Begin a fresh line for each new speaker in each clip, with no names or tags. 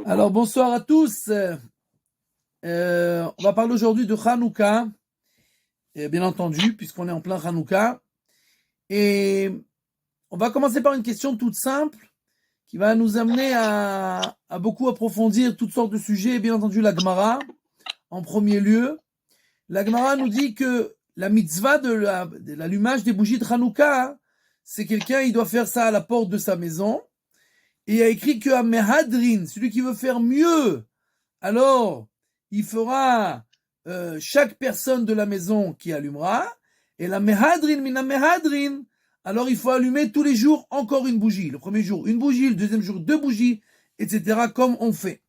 Alors bonsoir à tous. On va parler aujourd'hui de Hanouka, bien entendu, puisqu'on est en plein Hanouka. Et on va commencer par une question toute simple qui va nous amener à beaucoup approfondir toutes sortes de sujets. Bien entendu, la Gemara, en premier lieu. La Gemara nous dit que la mitzvah de l'allumage des bougies de Hanouka, c'est quelqu'un, il doit faire ça à la porte de sa maison. Et il a écrit que à Mehadrin, celui qui veut faire mieux, alors il fera chaque personne de la maison qui allumera. Et la Mehadrin, mina Mehadrin, alors il faut allumer tous les jours encore une bougie. Le premier jour, une bougie, le deuxième jour, deux bougies, etc. comme on fait.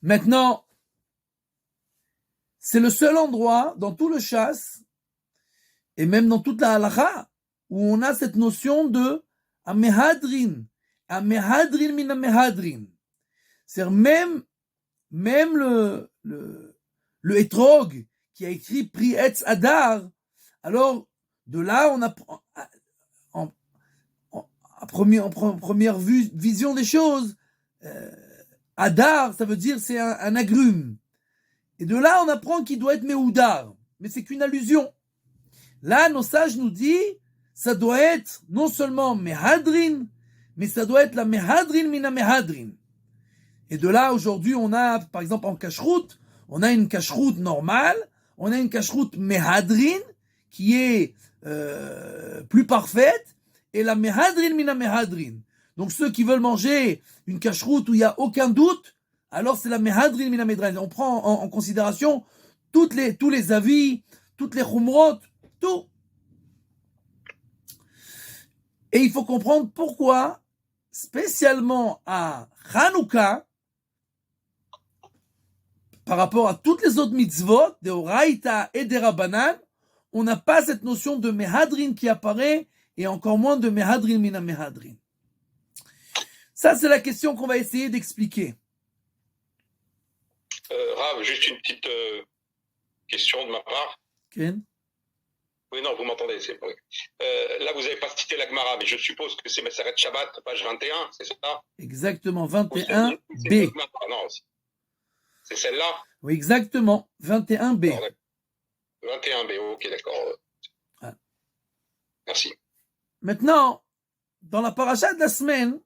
Maintenant, c'est le seul endroit dans tout le chasse, et même dans toute la halakha, où on a cette notion de Amehadrin mina Mehadrin. C'est-à-dire même le Etrog qui a écrit Pri Etz Adar, alors de là on apprend en première vision des choses, Adar ça veut dire c'est un agrume, et de là on apprend qu'il doit être Mehoudar, mais c'est qu'une allusion. Là nos sages nous disent ça doit être non seulement Mehadrin, mais ça doit être la Mehadrin mina Mehadrin. Et de là, aujourd'hui, on a, par exemple, en cacheroute, on a une cacheroute normale, on a une cacheroute Mehadrin, qui est plus parfaite, et la Mehadrin mina Mehadrin. Donc ceux qui veulent manger une cacheroute où il n'y a aucun doute, alors c'est la Mehadrin mina Mehadrin. On prend en considération tous les avis, toutes les chumrot, tout. Et il faut comprendre pourquoi, spécialement à Hanouka, par rapport à toutes les autres mitzvot, des Oraïta et des Rabbanan, on n'a pas cette notion de Mehadrin qui apparaît, et encore moins de Mehadrin mina Mehadrin. Ça, c'est la question qu'on va essayer d'expliquer.
Rav, juste une petite question de ma part.
Ken?
Oui, non, vous m'entendez, c'est vrai. Là, vous n'avez pas cité la Gemara, mais je suppose que c'est Maseret Shabbat, page 21, c'est ça?
Exactement, 21b.
Non, c'est celle-là?
Oui, exactement, 21b.
21b, ok, d'accord.
Ah.
Merci.
Maintenant, dans la paracha de la semaine,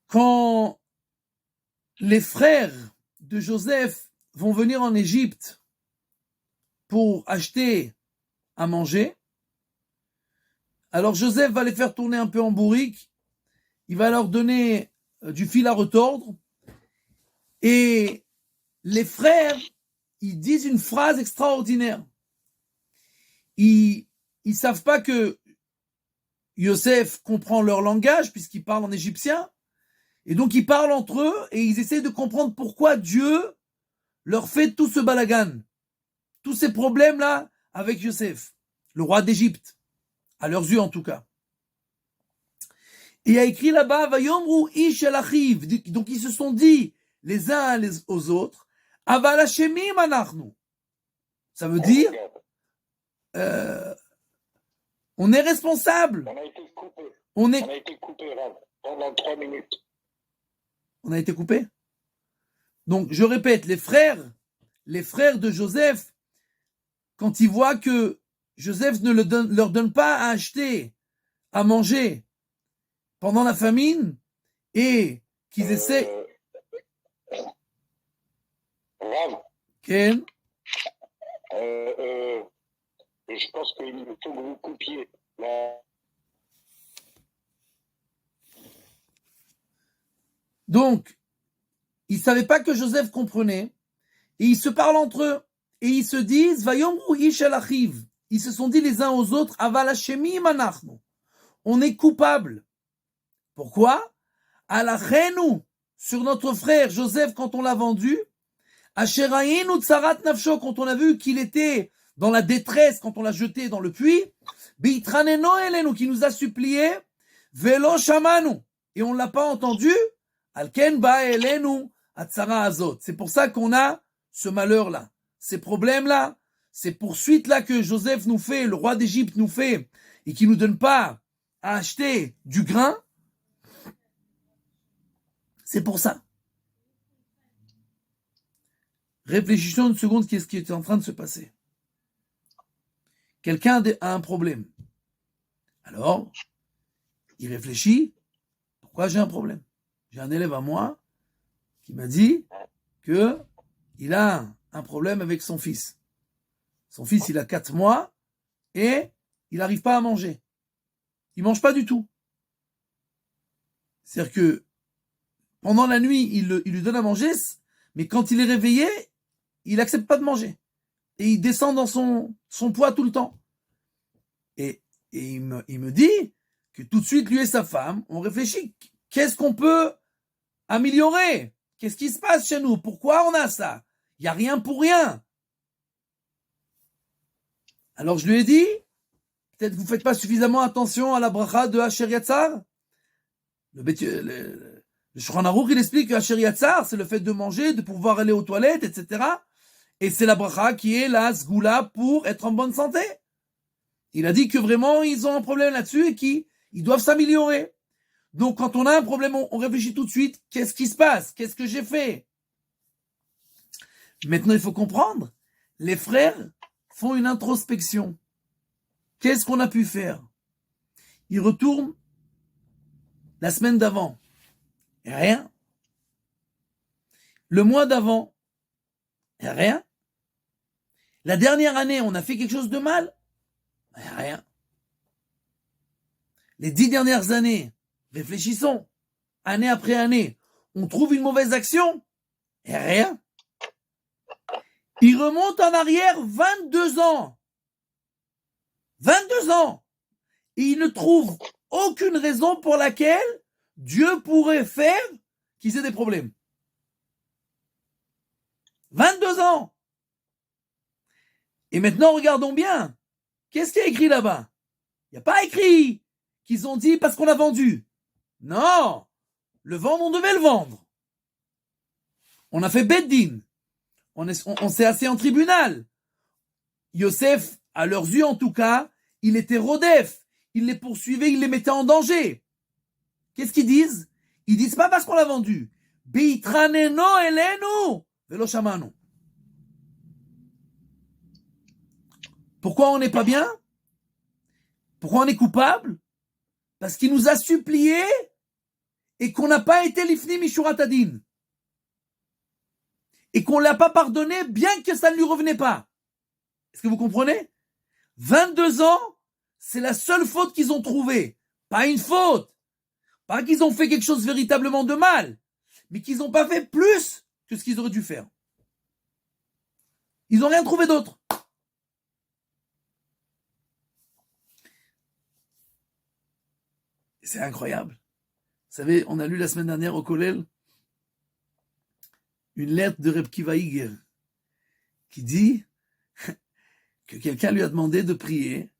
quand les frères de Joseph vont venir en Égypte pour acheter à manger, alors Joseph va les faire tourner un peu en bourrique, il va leur donner du fil à retordre, et les frères, ils disent une phrase extraordinaire. Ils savent pas que Yosef comprend leur langage puisqu'ils parlent en égyptien, et donc ils parlent entre eux et ils essaient de comprendre pourquoi Dieu leur fait tout ce balagan, tous ces problèmes-là avec Yosef, le roi d'Égypte, à leurs yeux en tout cas. Et il y a écrit là-bas, Vayomru ish el achiv, donc ils se sont dit les uns aux autres, Aval hashemim anachnu. Ça veut dire, on est responsable.
On a été coupé.
On
a été coupé, Rav, pendant 3 minutes.
On a été coupé. Donc, je répète, les frères de Joseph, quand ils voient que Joseph ne leur donne pas à acheter, à manger pendant la famine, et qu'ils essaient...
Rav,
Ken?
je pense qu'il faut que vous coupiez. Là.
Donc, ils ne savaient pas que Joseph comprenait, et ils se parlent entre eux, et ils se disent, Vayomru ish el achiv. Ils se sont dit les uns aux autres, Aval hashemim anachnu. On est coupable. Pourquoi? Alachenu, sur notre frère Joseph quand on l'a vendu, Asherayinu tsarat nafsho, quand on a vu qu'il était dans la détresse, quand on l'a jeté dans le puits, Beitraneno elenu, qui nous a supplié, Velo shamanu, et on ne l'a pas entendu, Alken ba elenu atzara azot. C'est pour ça qu'on a ce malheur-là, ces problèmes-là, ces poursuites-là que Joseph nous fait, le roi d'Égypte nous fait, et qui nous donne pas à acheter du grain. C'est pour ça. Réfléchissons une seconde, qu'est-ce qui est en train de se passer. Quelqu'un a un problème. Alors, il réfléchit, pourquoi j'ai un problème? J'ai un élève à moi qui m'a dit que il a un problème avec son fils. Son fils, il a 4 mois et il n'arrive pas à manger. Il mange pas du tout. C'est-à-dire que pendant la nuit, il lui donne à manger, mais quand il est réveillé, il n'accepte pas de manger. Et il descend dans son poids tout le temps. Et il me dit que tout de suite, lui et sa femme, on réfléchit. Qu'est-ce qu'on peut améliorer? Qu'est-ce qui se passe chez nous? Pourquoi on a ça? Il n'y a rien pour rien. Alors je lui ai dit, peut-être que vous ne faites pas suffisamment attention à la bracha de Asher Yatzar. Le Shulchan Aruch, il explique que Asher Yatzar, c'est le fait de manger, de pouvoir aller aux toilettes, etc. Et c'est la bracha qui est la sgoula pour être en bonne santé. Il a dit que vraiment, ils ont un problème là-dessus et qu'ils doivent s'améliorer. Donc, quand on a un problème, on réfléchit tout de suite. Qu'est-ce qui se passe? Qu'est-ce que j'ai fait? Maintenant, il faut comprendre. Les frères font une introspection. Qu'est-ce qu'on a pu faire? Ils retournent la semaine d'avant. Et rien. Le mois d'avant. Et rien. La dernière année, on a fait quelque chose de mal? Et rien. Les 10 dernières années, réfléchissons. Année après année, on trouve une mauvaise action? Et rien. Il remonte en arrière 22 ans. 22 ans. Et il ne trouve aucune raison pour laquelle Dieu pourrait faire qu'ils aient des problèmes. 22 ans. Et maintenant, regardons bien. Qu'est-ce qu'il y a écrit là-bas? Il n'y a pas écrit qu'ils ont dit parce qu'on a vendu. Non. Le vendre, on devait le vendre. On a fait Beddin. On s'est assis en tribunal. Yosef, à leurs yeux en tout cas, il était rodef. Il les poursuivait, il les mettait en danger. Qu'est-ce qu'ils disent? Ils disent pas parce qu'on l'a vendu. Beitraneno elenu velo shamanu. Pourquoi on n'est pas bien? Pourquoi on est coupable? Parce qu'il nous a supplié et qu'on n'a pas été lifni mishurat hadin. Et qu'on ne l'a pas pardonné bien que ça ne lui revenait pas. Est-ce que vous comprenez? 22 ans, c'est la seule faute qu'ils ont trouvée. Pas une faute. Pas qu'ils ont fait quelque chose véritablement de mal, mais qu'ils n'ont pas fait plus que ce qu'ils auraient dû faire. Ils n'ont rien trouvé d'autre. Et c'est incroyable. Vous savez, on a lu la semaine dernière au Kollel une lettre de Reb Kiva Iger qui dit que quelqu'un lui a demandé de prier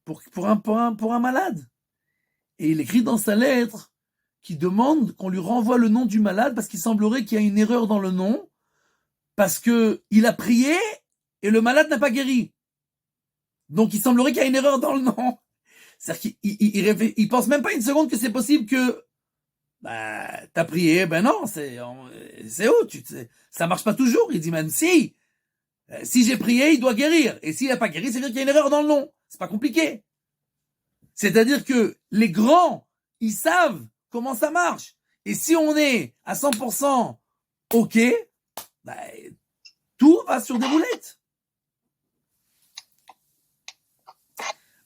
pour un malade. Et il écrit dans sa lettre qu'il demande qu'on lui renvoie le nom du malade parce qu'il semblerait qu'il y a une erreur dans le nom, parce qu'il a prié et le malade n'a pas guéri. Donc il semblerait qu'il y a une erreur dans le nom. C'est-à-dire qu'il pense même pas une seconde que c'est possible que t'as prié, non, c'est où ça marche pas toujours. Il dit, même si j'ai prié, il doit guérir. Et s'il n'a pas guéri, c'est-à-dire qu'il y a une erreur dans le nom. C'est pas compliqué. C'est-à-dire que les grands, ils savent comment ça marche. Et si on est à 100% OK, tout va sur des roulettes.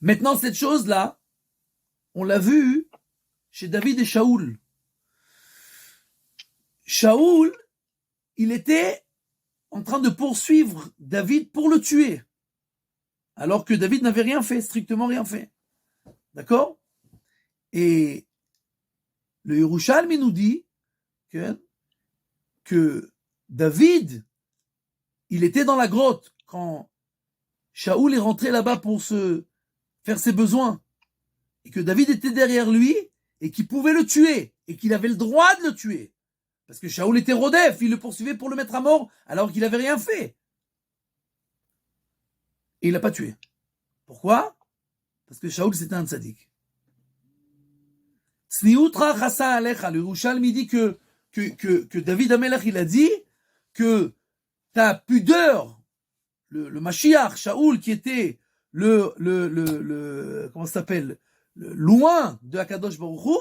Maintenant, cette chose-là, on l'a vu chez David et Shaoul. Shaoul, il était en train de poursuivre David pour le tuer. Alors que David n'avait rien fait, strictement rien fait. D'accord? Et le Yerushalmi nous dit que David, il était dans la grotte quand Shaoul est rentré là-bas pour se faire ses besoins. Et que David était derrière lui et qu'il pouvait le tuer. Et qu'il avait le droit de le tuer. Parce que Shaoul était rodef, il le poursuivait pour le mettre à mort alors qu'il n'avait rien fait. Et il l'a pas tué. Pourquoi? Parce que Shaoul c'était un tzaddik. Tzniutra chassa alecha, le Yerushalmi dit que que David Amelech, il a dit que ta pudeur, le Mashiach, Shaoul, qui était comment ça s'appelle, loin de Akadosh Baruch Hu,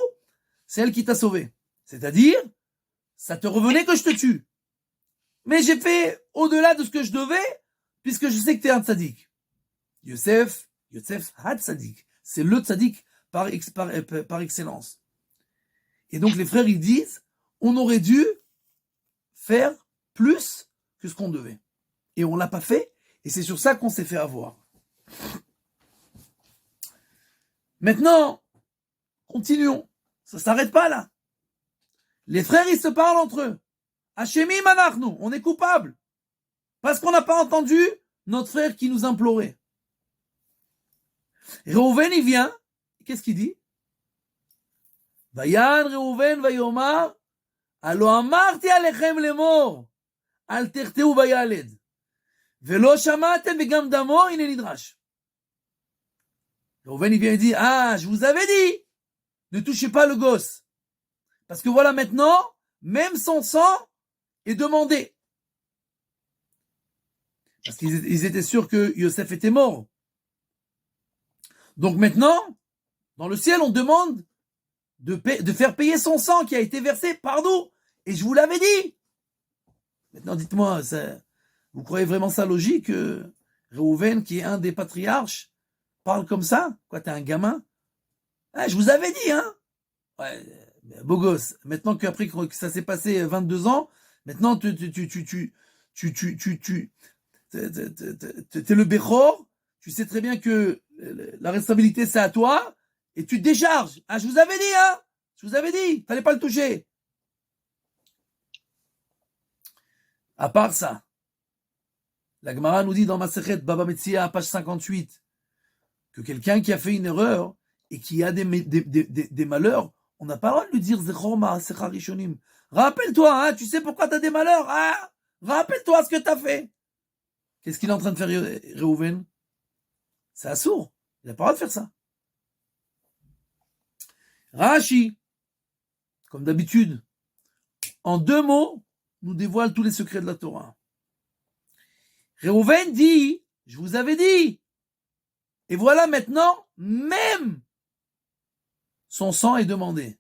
c'est elle qui t'a sauvé. C'est-à-dire, ça te revenait que je te tue. Mais j'ai fait au-delà de ce que je devais, puisque je sais que tu es un tzaddik. Yosef had tzaddik. C'est le tzaddik par excellence. Et donc les frères, ils disent, on aurait dû faire plus que ce qu'on devait. Et on l'a pas fait, et c'est sur ça qu'on s'est fait avoir. Maintenant, continuons. Ça s'arrête pas là. Les frères, ils se parlent entre eux. Hashemim anachnu, on est coupable. Parce qu'on n'a pas entendu notre frère qui nous implorait. Reuven, il vient. Qu'est-ce qu'il dit? Vayan Reuven vayomar, alo amarti alechem lemor, al terteu vayaled, velo shamatem vegam damo ine nidrash. Reuven, il vient et dit, je vous avais dit, ne touchez pas le gosse. Parce que voilà maintenant, même son sang est demandé. Parce qu'ils étaient sûrs que Yosef était mort. Donc maintenant, dans le ciel, on demande de faire payer son sang qui a été versé par nous. Et je vous l'avais dit. Maintenant, dites-moi, vous croyez vraiment ça logique que Reuven, qui est un des patriarches, parle comme ça? Quoi, t'es un gamin? Je vous avais dit, hein? Ouais, beau gosse. Maintenant qu'après que ça s'est passé 22 ans, maintenant t'es le Bechor, tu sais très bien que la responsabilité c'est à toi, et tu te décharges. Je vous avais dit, hein? Je vous avais dit, fallait pas le toucher. À part ça, la Gemara nous dit dans Masechet Baba Metzia, page 58, que quelqu'un qui a fait une erreur et qui a des malheurs, on n'a pas le droit de lui dire Zechor Ma'asecha Rishonim. Rappelle-toi, tu sais pourquoi tu as des malheurs, rappelle-toi ce que tu as fait. Qu'est-ce qu'il est en train de faire, Reuven? C'est assourd. Il n'a pas le droit de faire ça. Rashi, comme d'habitude, en 2 mots, nous dévoile tous les secrets de la Torah. Reuven dit, je vous avais dit. Et voilà maintenant, même son sang est demandé.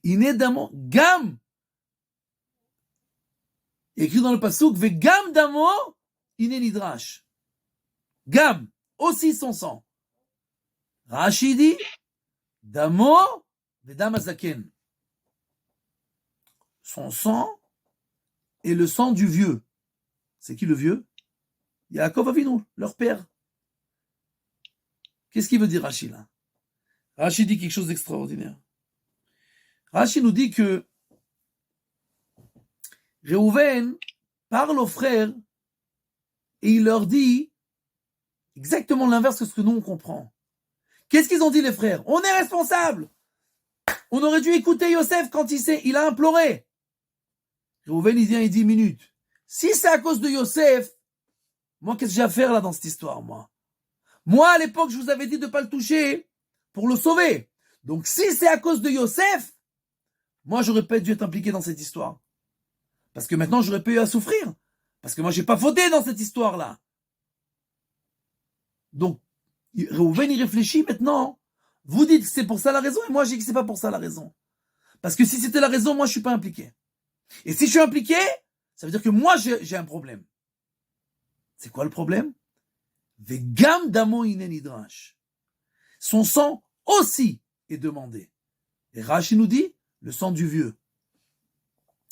Inédamment, gam. Écrit dans le passouk, ve gam damo, iné nidrash. Gam, aussi son sang. Rashi dit, damo, ve dam azaken. Son sang est le sang du vieux. C'est qui le vieux? Yaakov Avinu, leur père. Qu'est-ce qu'il veut dire Rashi là? Rashi dit quelque chose d'extraordinaire. Rashi nous dit que Reuven parle aux frères et il leur dit exactement l'inverse de ce que nous on comprend. Qu'est-ce qu'ils ont dit les frères? On est responsable. On aurait dû écouter Yosef quand il a imploré. Reuven il vient et dit minute. Si c'est à cause de Yosef, moi qu'est-ce que j'ai à faire là dans cette histoire moi? Moi à l'époque je vous avais dit de ne pas le toucher pour le sauver. Donc si c'est à cause de Yosef, moi j'aurais pas dû être impliqué dans cette histoire. Parce que maintenant j'aurais pas eu à souffrir. Parce que moi j'ai pas fauté dans cette histoire-là. Donc Reuven y réfléchit maintenant. Vous dites que c'est pour ça la raison et moi je dis que c'est pas pour ça la raison. Parce que si c'était la raison, moi je suis pas impliqué. Et si je suis impliqué, ça veut dire que moi j'ai un problème. C'est quoi le problème? Vegam damo inen nidrash. Son sang aussi est demandé. Et Rashi nous dit le sang du vieux.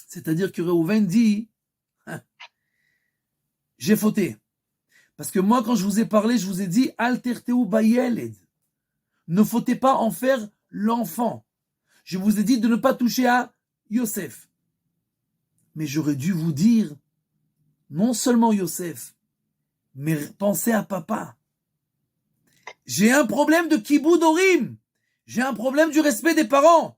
C'est-à-dire que Reuven dit j'ai fauté. Parce que moi, quand je vous ai parlé, je vous ai dit alterteu bayeled. Ne fautez pas en faire l'enfant. Je vous ai dit de ne pas toucher à Yosef. Mais j'aurais dû vous dire non seulement Yosef, mais pensez à papa. J'ai un problème de kiboud orim. J'ai un problème du respect des parents.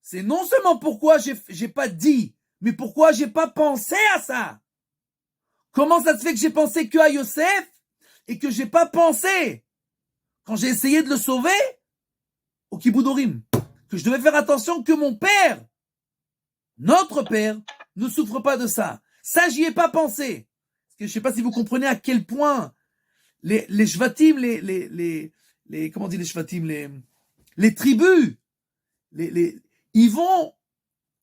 C'est non seulement pourquoi j'ai pas dit, mais pourquoi j'ai pas pensé à ça. Comment ça se fait que j'ai pensé que à Yosef et que j'ai pas pensé quand j'ai essayé de le sauver au kiboud orim, que je devais faire attention que mon père Notre père ne souffre pas de ça. Ça, j'y ai pas pensé. Parce que je sais pas si vous comprenez à quel point les shvatim, comment on dit les shvatim, les tribus, ils vont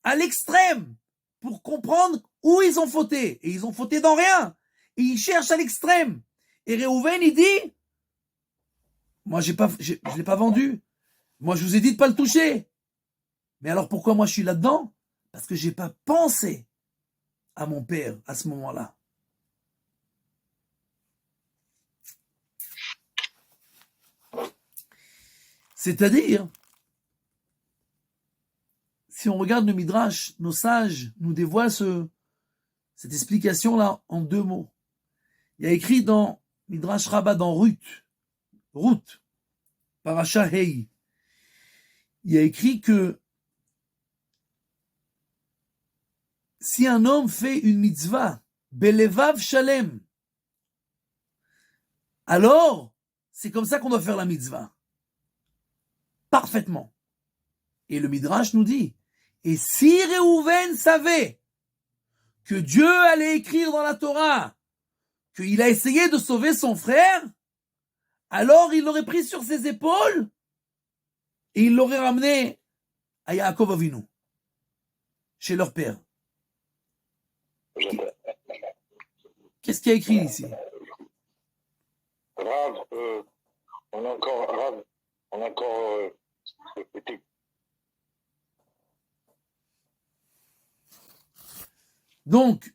à l'extrême pour comprendre où ils ont fauté. Et ils ont fauté dans rien. Et ils cherchent à l'extrême. Et Réhouven, il dit, moi, je l'ai pas vendu. Moi, je vous ai dit de pas le toucher. Mais alors, pourquoi moi, je suis là-dedans? Parce que j'ai pas pensé à mon père à ce moment-là. C'est-à-dire, si on regarde le Midrash, nos sages nous dévoilent cette explication-là en 2 mots. Il y a écrit dans Midrash Rabbah, dans Ruth, Parasha Hei, il y a écrit que si un homme fait une mitzvah, Belevav Shalem, alors c'est comme ça qu'on doit faire la mitzvah. Parfaitement. Et le Midrash nous dit, et si Réhouven savait que Dieu allait écrire dans la Torah qu'il a essayé de sauver son frère, alors il l'aurait pris sur ses épaules et il l'aurait ramené à Yaakov Avinu, chez leur père. Qu'est-ce qu'il y a écrit ici?
Rav, on a encore petit.
Donc,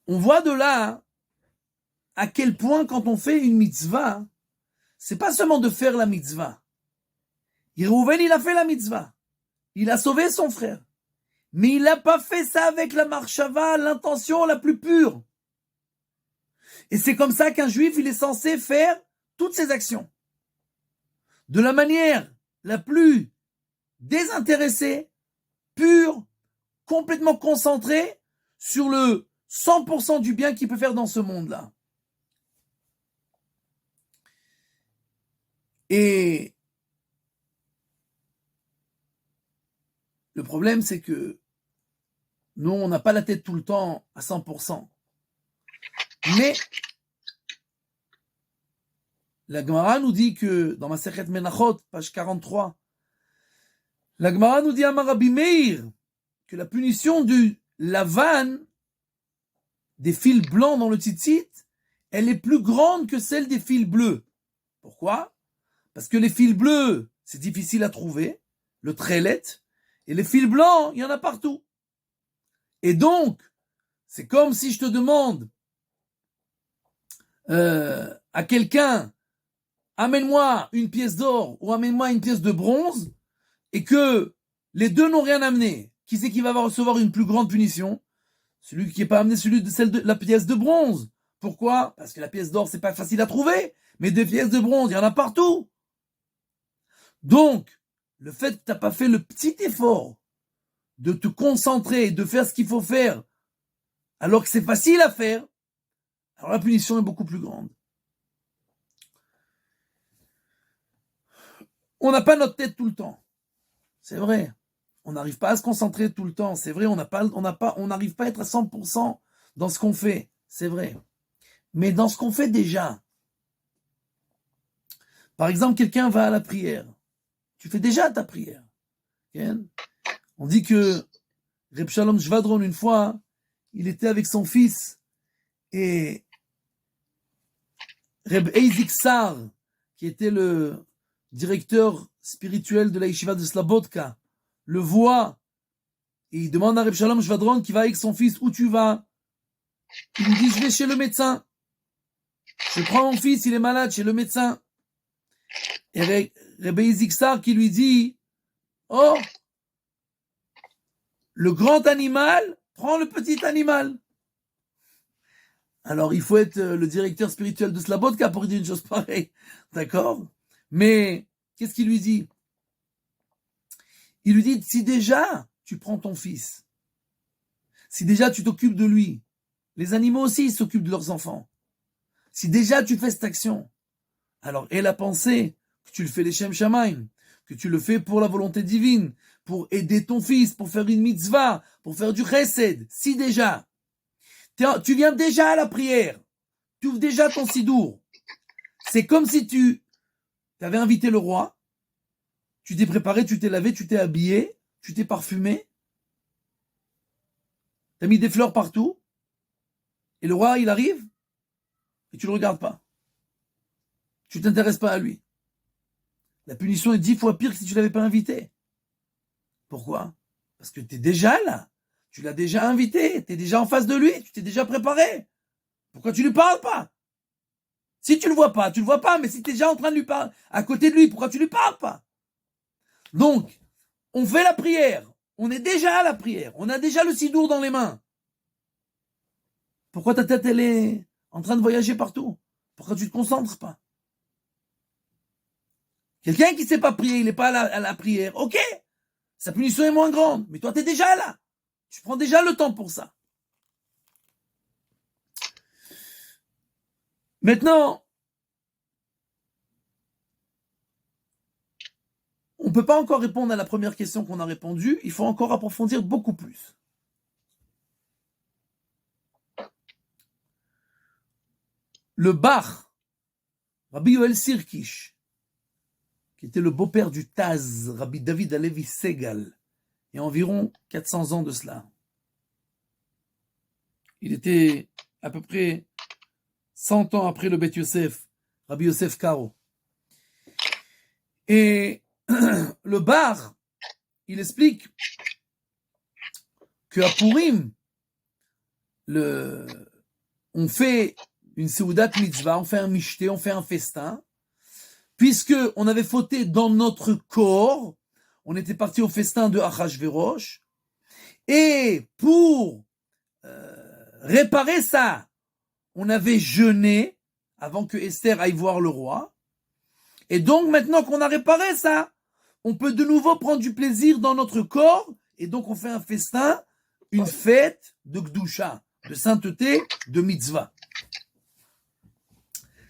on voit de là à quel point quand on fait une mitzvah, c'est pas seulement de faire la mitzvah. Réhouven, il a fait la mitzvah. Il a sauvé son frère. Mais il n'a pas fait ça avec la marshava, l'intention la plus pure. Et c'est comme ça qu'un juif, il est censé faire toutes ses actions. De la manière la plus désintéressée, pure, complètement concentrée sur le 100% du bien qu'il peut faire dans ce monde-là. Et le problème, c'est que nous, on n'a pas la tête tout le temps à 100%. Mais la Gemara nous dit que, dans Masechet Menachot, page 43, la Gemara nous dit à Rabbi Meir que la punition du lavan, des fils blancs dans le tzitzit, elle est plus grande que celle des fils bleus. Pourquoi? Parce que les fils bleus, c'est difficile à trouver, le trélet, et les fils blancs, il y en a partout. Et donc, c'est comme si je te demande à quelqu'un, amène-moi une pièce d'or ou amène-moi une pièce de bronze, et que les deux n'ont rien amené. Qui c'est qui va recevoir une plus grande punition? Celui qui n'est pas amené celle de la pièce de bronze. Pourquoi? Parce que la pièce d'or, c'est pas facile à trouver, mais des pièces de bronze, il y en a partout. Donc, le fait que tu n'as pas fait le petit effort de te concentrer, de faire ce qu'il faut faire, alors que c'est facile à faire, alors la punition est beaucoup plus grande. On n'a pas notre tête tout le temps. C'est vrai. On n'arrive pas à se concentrer tout le temps. C'est vrai, on n'arrive pas à être à 100% dans ce qu'on fait. C'est vrai. Mais dans ce qu'on fait déjà, par exemple, quelqu'un va à la prière. Tu fais déjà ta prière. On dit que Reb Shalom Shvadron, une fois, il était avec son fils et Reb Eizik Sar, qui était le directeur spirituel de la yeshiva de Slabodka, le voit et il demande à Reb Shalom Shvadron qui va avec son fils, où tu vas? Il lui dit, je vais chez le médecin. Je prends mon fils, il est malade, chez le médecin. Et Reb Eizik Sar qui lui dit, oh, le grand animal prend le petit animal. Alors, il faut être le directeur spirituel de Slabodka pour dire une chose pareille. D'accord? Mais, qu'est-ce qu'il lui dit? Il lui dit, si déjà tu prends ton fils, si déjà tu t'occupes de lui, les animaux aussi ils s'occupent de leurs enfants. Si déjà tu fais cette action, alors aie la pensée que tu le fais les Shem Shamaim, que tu le fais pour la volonté divine, pour aider ton fils, pour faire une mitzvah, pour faire du chesed, si déjà, tu viens déjà à la prière, tu ouvres déjà ton sidour, c'est comme si tu avais invité le roi, tu t'es préparé, tu t'es lavé, tu t'es habillé, tu t'es parfumé, tu as mis des fleurs partout, et le roi, il arrive, et tu le regardes pas. Tu t'intéresses pas à lui. La punition est 10 fois pire que si tu l'avais pas invité. Pourquoi? Parce que tu es déjà là. Tu l'as déjà invité. Tu es déjà en face de lui. Tu t'es déjà préparé. Pourquoi tu lui parles pas? Si tu le vois pas, tu le vois pas. Mais si tu es déjà en train de lui parler à côté de lui, pourquoi tu lui parles pas? Donc, on fait la prière. On est déjà à la prière. On a déjà le sidour dans les mains. Pourquoi ta tête, elle est en train de voyager partout? Pourquoi tu te concentres pas? Quelqu'un qui ne sait pas prier, il n'est pas à la prière, ok, sa punition est moins grande, mais toi tu es déjà là, tu prends déjà le temps pour ça. Maintenant, on ne peut pas encore répondre à la première question qu'on a répondue, il faut encore approfondir beaucoup plus. Le Bar, Rabbi Yoel Sirkish, qui était le beau-père du Taz, Rabbi David Alevi Segal, il y a environ 400 ans de cela. Il était à peu près 100 ans après le Beth Yosef, Rabbi Yosef Karo. Et le Bar, il explique qu'à Purim, on fait une Seudat Mitzvah, on fait un mishté, on fait un festin, puisque on avait fauté dans notre corps, on était parti au festin de Achashverosh, et pour réparer ça, on avait jeûné avant que Esther aille voir le roi, et donc maintenant qu'on a réparé ça, on peut de nouveau prendre du plaisir dans notre corps, et donc on fait un festin, une fête de Gdusha, de sainteté, de mitzvah.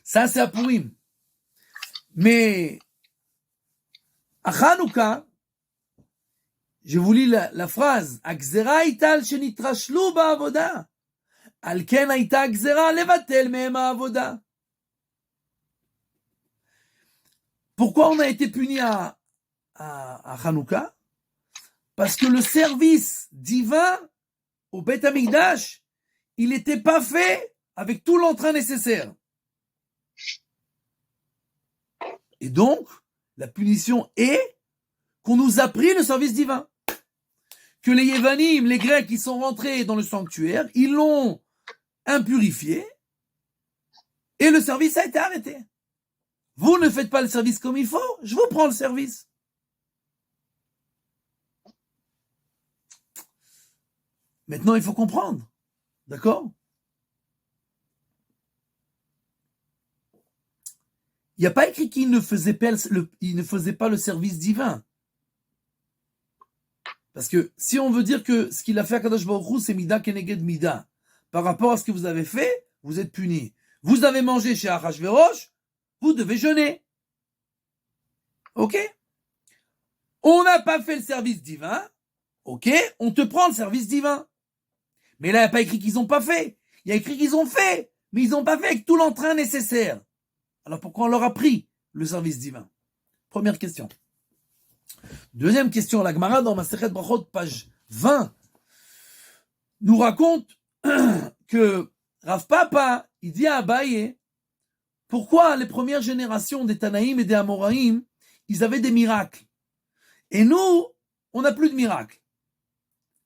Ça, c'est à Purim. Mais à Hanouka, je vous lis la phrase, Agzera ital shenitrashlu ba'avoda, al ken hayta agzera levatel mehem ha'avoda. Pourquoi on a été puni à Hanouka? Parce que le service divin au Beth Amikdash, il n'était pas fait avec tout l'entrain nécessaire. Et donc, la punition est qu'on nous a pris le service divin. Que les Yévanim, les Grecs, qui sont rentrés dans le sanctuaire, ils l'ont impurifié et le service a été arrêté. Vous ne faites pas le service comme il faut, je vous prends le service. Maintenant, il faut comprendre. D'accord? Il n'y a pas écrit qu'il ne faisait pas le service divin. Parce que si on veut dire que ce qu'il a fait à Kadosh Baruch Hu, c'est Mida Keneged Mida, par rapport à ce que vous avez fait, vous êtes puni. Vous avez mangé chez Achashverosh, vous devez jeûner. Ok? On n'a pas fait le service divin, ok? On te prend le service divin. Mais là, il n'y a pas écrit qu'ils n'ont pas fait. Il y a écrit qu'ils ont fait, mais ils n'ont pas fait avec tout l'entrain nécessaire. Alors pourquoi on leur a pris le service divin? Première question. Deuxième question, la Gemara dans Masechet Brachot, page 20, nous raconte que Rav Papa, il dit à Abaye, pourquoi les premières générations des Tanaïm et des Amoraïm, ils avaient des miracles. Et nous, on n'a plus de miracles.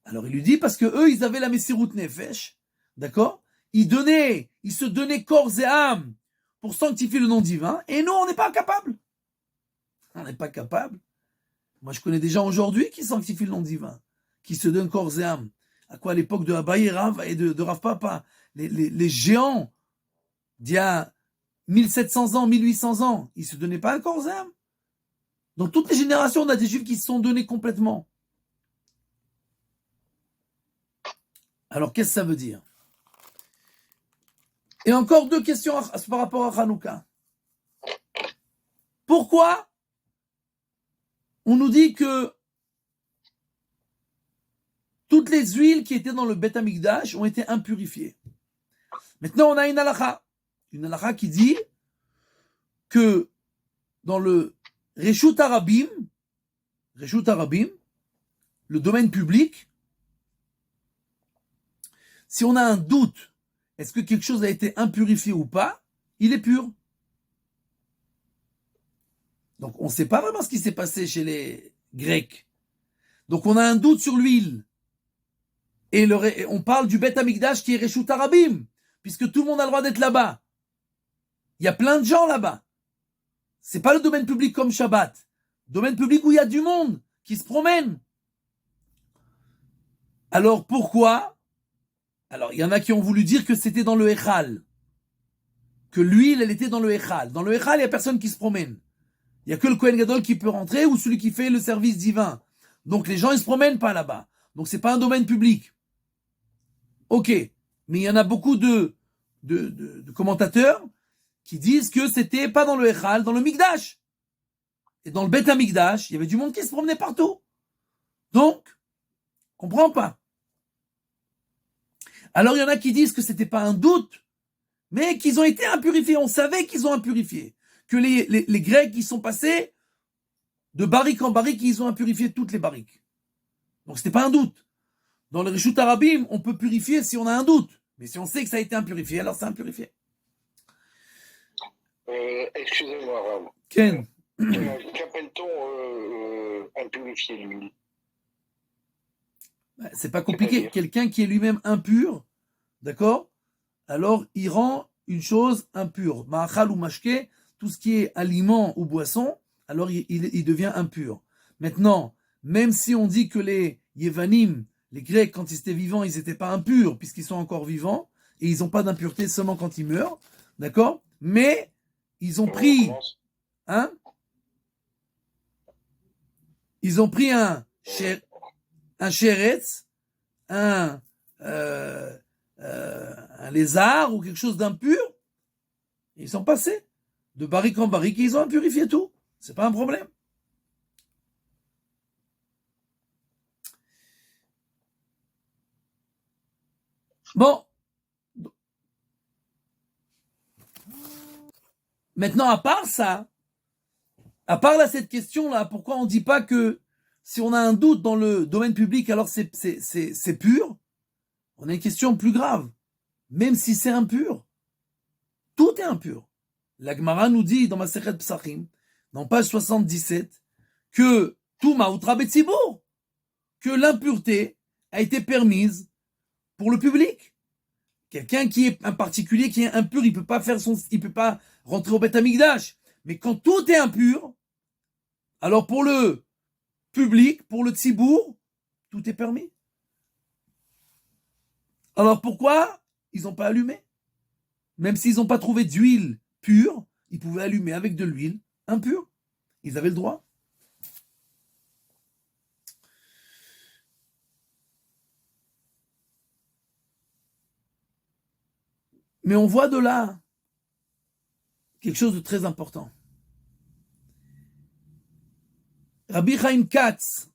Alors il lui dit, parce que eux, ils avaient la Messirut Nefesh, d'accord? Ils se donnaient corps et âme pour sanctifier le nom divin, et nous, on n'est pas capables. On n'est pas capables. Moi, je connais des gens aujourd'hui qui sanctifient le nom divin, qui se donnent corps et âme. À quoi, à l'époque de Abaye Rav et de Rav Papa, les géants d'il y a 1700 ans, 1800 ans, ils se donnaient pas un corps et âme. Dans toutes les générations, on a des juifs qui se sont donnés complètement. Alors, qu'est-ce que ça veut dire? Et encore deux questions par rapport à Hanouka. Pourquoi on nous dit que toutes les huiles qui étaient dans le Beth Amikdash ont été impurifiées. Maintenant, on a une halakha qui dit que dans le Reshut Harabim, le domaine public, si on a un doute, est-ce que quelque chose a été impurifié ou pas, il est pur. Donc on ne sait pas vraiment ce qui s'est passé chez les Grecs. Donc on a un doute sur l'huile. Et on parle du Beth Amikdash qui est Reshut Harabim, puisque tout le monde a le droit d'être là-bas. Il y a plein de gens là-bas. C'est pas le domaine public comme Shabbat. Domaine public où il y a du monde qui se promène. Alors pourquoi? Alors il y en a qui ont voulu dire que c'était dans le Echal. Que l'huile, elle était dans le Echal. Dans le Echal, il n'y a personne qui se promène. Il n'y a que le Kohen Gadol qui peut rentrer ou celui qui fait le service divin. Donc les gens, ils se promènent pas là-bas. Donc c'est pas un domaine public. Ok. Mais il y en a beaucoup de commentateurs qui disent que c'était pas dans le Echal, dans le Mikdash. Et dans le Beth Amikdash, il y avait du monde qui se promenait partout. Donc, comprends pas. Alors il y en a qui disent que c'était pas un doute, mais qu'ils ont été impurifiés. On savait qu'ils ont impurifié. Que les Grecs, ils sont passés de barrique en barrique, ils ont impurifié toutes les barriques. Donc c'était pas un doute. Dans le Reshut Harabim, on peut purifier si on a un doute. Mais si on sait que ça a été impurifié, alors c'est impurifié.
Excusez-moi, Rav.
Ken.
Qu'appelle-t-on impurifier l'huile?
C'est pas compliqué. Quelqu'un qui est lui-même impur, d'accord? Alors il rend une chose impure. Ma'achal ou mashke, tout ce qui est aliment ou boisson, alors il devient impur. Maintenant, même si on dit que les Yevanim, les Grecs, quand ils étaient vivants, ils n'étaient pas impurs, puisqu'ils sont encore vivants, et ils n'ont pas d'impureté seulement quand ils meurent, d'accord? Mais ils ont pris, ils ont pris un sheretz, un lézard ou quelque chose d'impur, et ils sont passés de barrique en barrique et ils ont impurifié tout. C'est pas un problème. Bon. Maintenant, à part ça, à part là, cette question-là, pourquoi on dit pas que si on a un doute dans le domaine public, alors c'est pur? On a une question plus grave. Même si c'est impur, tout est impur. La Gemara nous dit dans Masechet Psachim, dans page 77, que tout ma'utra betzibour, que l'impureté a été permise pour le public. Quelqu'un qui est un particulier, qui est impur, il peut pas rentrer au Beth Amikdash. Mais quand tout est impur, alors pour le public, pour le tzibour, tout est permis. Alors pourquoi ils n'ont pas allumé? Même s'ils n'ont pas trouvé d'huile pure, ils pouvaient allumer avec de l'huile impure. Ils avaient le droit. Mais on voit de là quelque chose de très important. Rabbi Chaim Katz,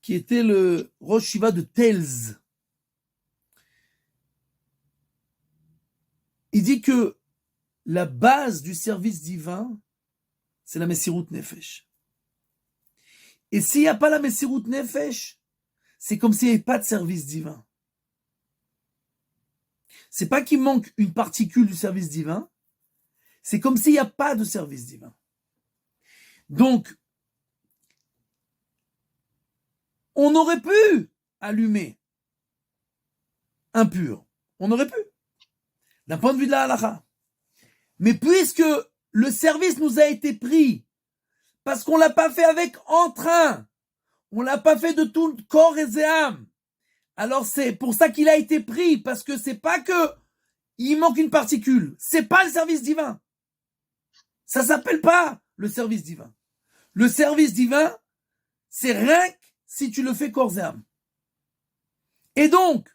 qui était le Rosh Shiva de Telz, il dit que la base du service divin, c'est la Messirut Nefesh. Et s'il n'y a pas la Messirut Nefesh, c'est comme s'il n'y avait pas de service divin. C'est pas qu'il manque une particule du service divin, c'est comme s'il n'y a pas de service divin. Donc, on aurait pu allumer impur. On aurait pu. D'un point de vue de la halakha. Mais puisque le service nous a été pris, parce qu'on l'a pas fait avec entrain, on l'a pas fait de tout le corps et âme, alors c'est pour ça qu'il a été pris, parce que c'est pas que il manque une particule, c'est pas le service divin. Ça s'appelle pas le service divin. Le service divin, c'est rien que si tu le fais corps et âme. Et donc,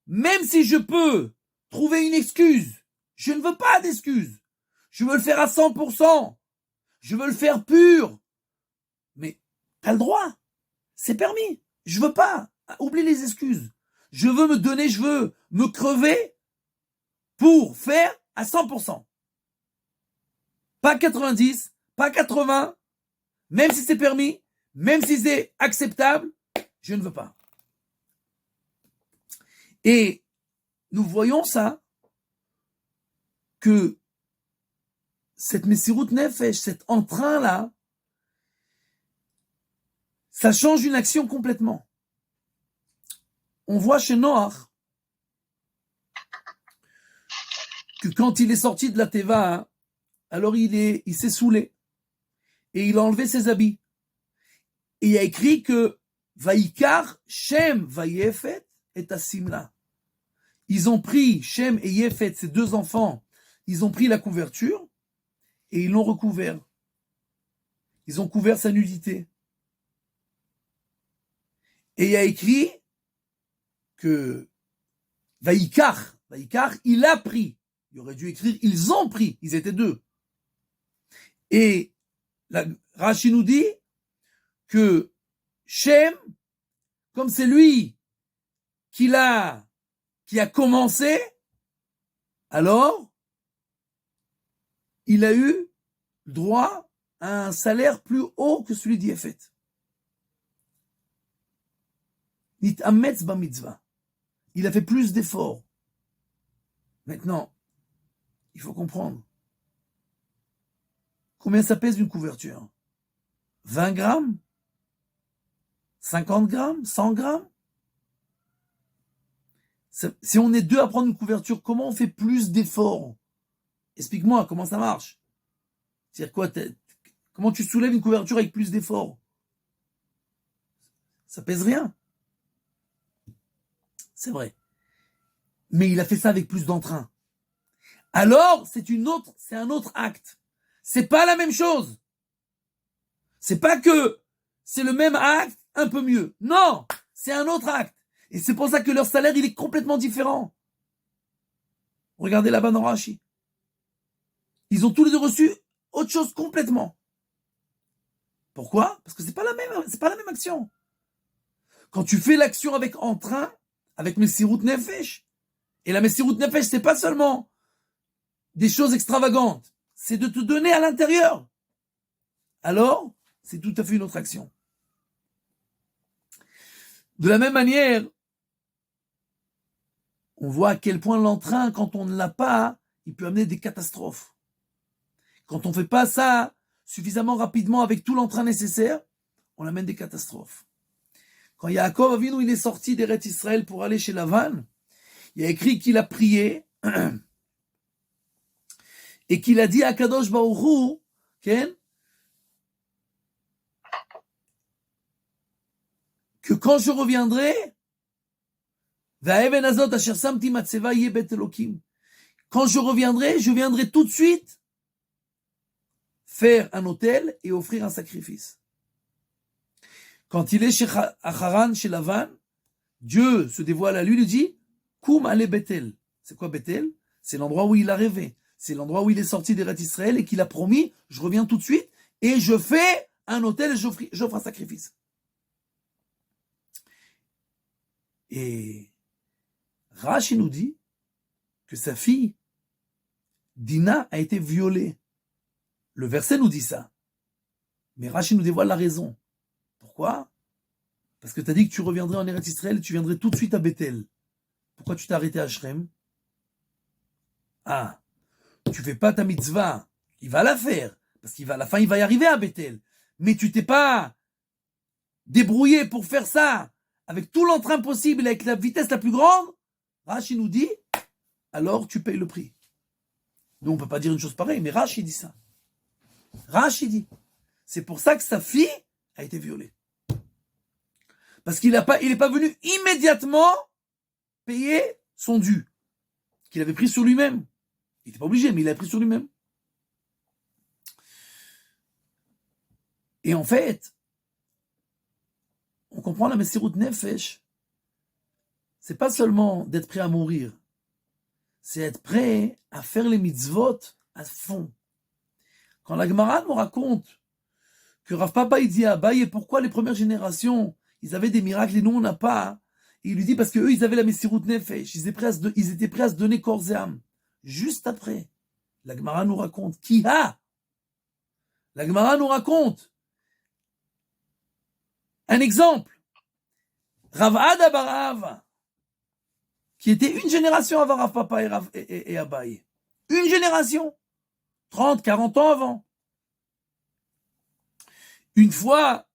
même si je peux trouver une excuse, je ne veux pas d'excuse. Je veux le faire à 100%. Je veux le faire pur. T'as le droit. C'est permis. Je veux pas. Oublie les excuses. Je veux me donner, je veux me crever pour faire à 100%. Pas 90, pas 80, même si c'est permis, même si c'est acceptable, je ne veux pas. Et nous voyons ça, que cette Messirut Nefesh, cet entrain-là, ça change une action complètement. On voit chez Noach que quand il est sorti de la Teva, hein, alors il s'est saoulé et il a enlevé ses habits. Et il y a écrit que Vaikar, Shem, Vayefet et Asimla. Ils ont pris Shem et Yefet, ces deux enfants, ils ont pris la couverture et ils l'ont recouvert. Ils ont couvert sa nudité. Et il y a écrit que Vaikar, il a pris. Il aurait dû écrire ils ont pris. Ils étaient deux. Et Rashi nous dit que Shem, comme c'est lui qui a commencé, alors il a eu droit à un salaire plus haut que celui d'Yefet. Nit'ametz b'mitzvah. Il a fait plus d'efforts. Maintenant, il faut comprendre. Combien ça pèse une couverture? 20 grammes? 50 grammes? 100 grammes? Si on est deux à prendre une couverture, comment on fait plus d'efforts? Explique-moi comment ça marche. C'est-à-dire quoi? Comment tu soulèves une couverture avec plus d'efforts? Ça pèse rien. C'est vrai. Mais il a fait ça avec plus d'entrain. Alors, c'est un autre acte. C'est pas la même chose. C'est pas que c'est le même acte, un peu mieux. Non, c'est un autre acte. Et c'est pour ça que leur salaire, il est complètement différent. Regardez là-bas dans Rashi. Ils ont tous les deux reçu autre chose complètement. Pourquoi? Parce que c'est pas la même action. Quand tu fais l'action avec entrain, avec Messirut Nefesh, et la Messirut Nefesh, c'est pas seulement des choses extravagantes, c'est de te donner à l'intérieur. Alors, c'est tout à fait une autre action. De la même manière, on voit à quel point l'entrain, quand on ne l'a pas, il peut amener des catastrophes. Quand on ne fait pas ça suffisamment rapidement avec tout l'entrain nécessaire, on amène des catastrophes. Quand Yaakov Avinu, il est sorti d'Eretz Israël pour aller chez Lavan, il y a écrit qu'il a prié et qu'il a dit à Kadosh Baruch Hu, que quand je reviendrai, quand je viendrai tout de suite faire un autel et offrir un sacrifice. Quand il est chez Haran, chez Lavan, Dieu se dévoile à lui, lui dit Koum ale Bethel. C'est quoi Bethel? C'est l'endroit où il a rêvé. C'est l'endroit où il est sorti d'Eretz Israël et qu'il a promis, je reviens tout de suite et je fais un autel et j'offre un sacrifice. Et Rashi nous dit que sa fille, Dina, a été violée. Le verset nous dit ça. Mais Rashi nous dévoile la raison. Pourquoi? Parce que tu as dit que tu reviendrais en Eretz Israël et tu viendrais tout de suite à Bethel. Pourquoi tu t'es arrêté à Shrem? Ah, tu fais pas ta mitzvah. Il va la faire. Parce qu'à la fin, il va y arriver à Bethel. Mais tu t'es pas débrouillé pour faire ça avec tout l'entrain possible et avec la vitesse la plus grande. Rashi nous dit, alors tu payes le prix. Nous, on peut pas dire une chose pareille, mais Rashi dit ça. Rashi dit. C'est pour ça que sa fille a été violée. Parce qu'il n'est pas venu immédiatement payer son dû, qu'il avait pris sur lui-même. Il n'était pas obligé, mais il l'a pris sur lui-même. Et en fait, on comprend la Messirut Nefesh, c'est pas seulement d'être prêt à mourir, c'est être prêt à faire les mitzvot à fond. Quand la Gemara nous raconte que Rav Papa il dit à Abaye, pourquoi les premières générations, ils avaient des miracles et nous on n'a pas. Et il lui dit parce que eux ils avaient la Messirut Nefesh, ils étaient prêts à se donner corps et âme. Juste après, la Gemara nous raconte, la Gemara nous raconte un exemple. Rav Ada Barav, qui était une génération avant Rav Papa et Abaye. Une génération. 30, 40 ans avant. Une fois,